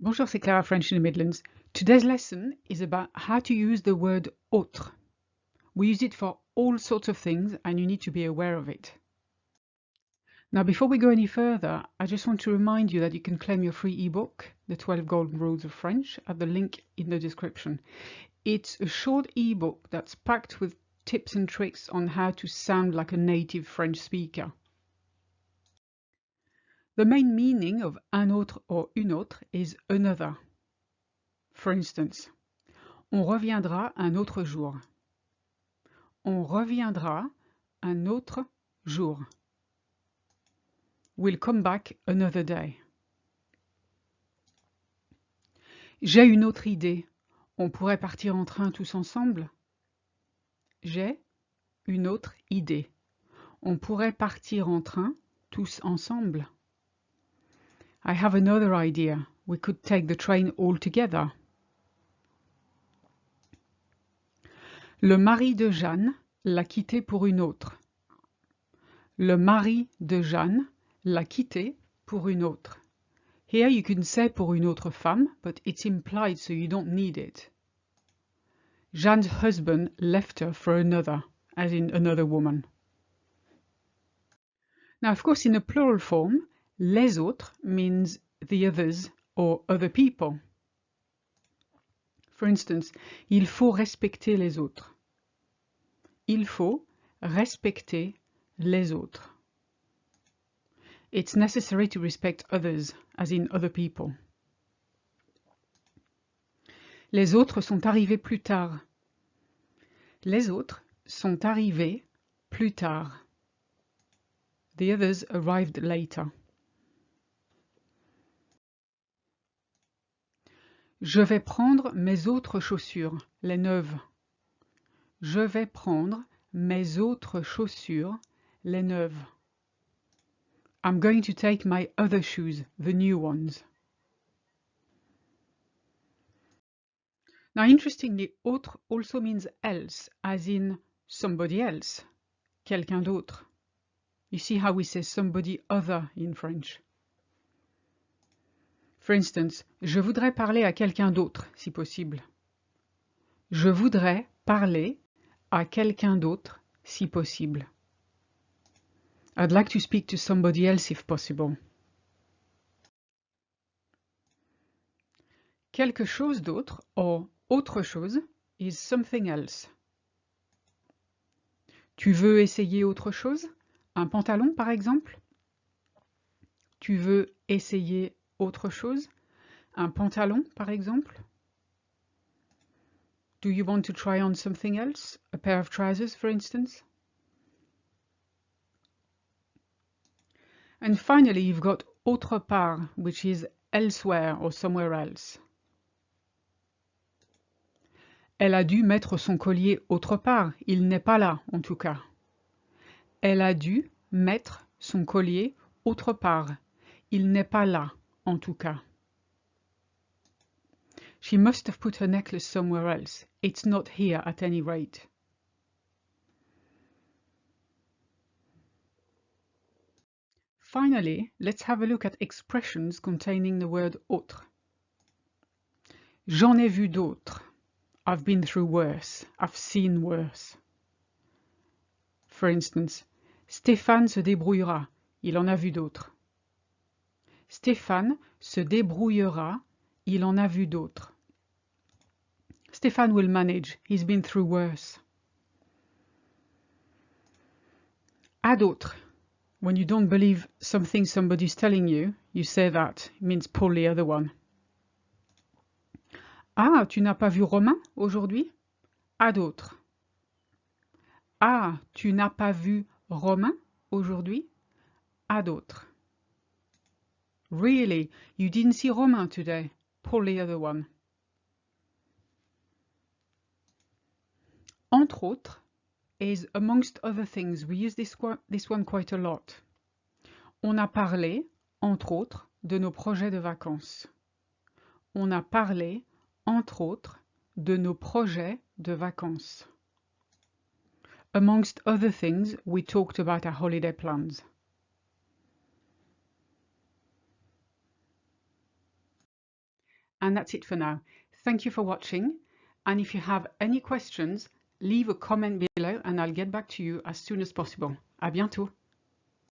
Bonjour, c'est Clara, French in the Midlands. Today's lesson is about how to use the word autre. We use it for all sorts of things and you need to be aware of it. Now, before we go any further, I just want to remind you that you can claim your free ebook, The 12 Golden Rules of French, at the link in the description. It's a short ebook that's packed with tips and tricks on how to sound like a native French speaker. The main meaning of un autre or une autre is another. For instance, on reviendra un autre jour. On reviendra un autre jour. We'll come back another day. J'ai une autre idée. On pourrait partir en train tous ensemble? J'ai une autre idée. On pourrait partir en train tous ensemble? I have another idea. We could take the train all together. Le mari de Jeanne l'a quitté pour une autre. Le mari de Jeanne l'a quitté pour une autre. Here you can say pour une autre femme, but it's implied so you don't need it. Jeanne's husband left her for another, as in another woman. Now, of course, in a plural form, les autres means the others or other people. For instance, il faut respecter les autres. Il faut respecter les autres. It's necessary to respect others, as in other people. Les autres sont arrivés plus tard. Les autres sont arrivés plus tard. The others arrived later. Je vais prendre mes autres chaussures, les neuves. Je vais prendre mes autres chaussures, les neuves. I'm going to take my other shoes, the new ones. Now, interestingly, autre also means else, as in somebody else, quelqu'un d'autre. You see how we say somebody other in French. For instance, je voudrais parler à quelqu'un d'autre, si possible. Je voudrais parler à quelqu'un d'autre, si possible. I'd like to speak to somebody else if possible. Quelque chose d'autre, or autre chose, is something else. Tu veux essayer autre chose? Un pantalon, par exemple? Tu veux essayer autre chose? Un pantalon, par exemple? Do you want to try on something else? A pair of trousers, for instance? And finally, you've got autre part, which is elsewhere or somewhere else. Elle a dû mettre son collier autre part. Il n'est pas là, en tout cas. Elle a dû mettre son collier autre part. Il n'est pas là, en tout cas. She must have put her necklace somewhere else. It's not here at any rate. Finally, let's have a look at expressions containing the word autre. J'en ai vu d'autres. I've been through worse. I've seen worse. For instance, Stéphane se débrouillera. Il en a vu d'autres. Stéphane se débrouillera. Il en a vu d'autres. Stéphane will manage. He's been through worse. À d'autres. When you don't believe something somebody's telling you, you say that. It means pull the other one. Ah, tu n'as pas vu Romain aujourd'hui? À d'autres. Ah, tu n'as pas vu Romain aujourd'hui? À d'autres. Really, you didn't see Romain today? Pull the other one. Entre autres is amongst other things. We use this one quite a lot. On a parlé, entre autres, de nos projets de vacances. On a parlé, entre autres, de nos projets de vacances. Amongst other things, we talked about our holiday plans. And that's it for now. Thank you for watching. And if you have any questions, leave a comment below and I'll get back to you as soon as possible. À bientôt.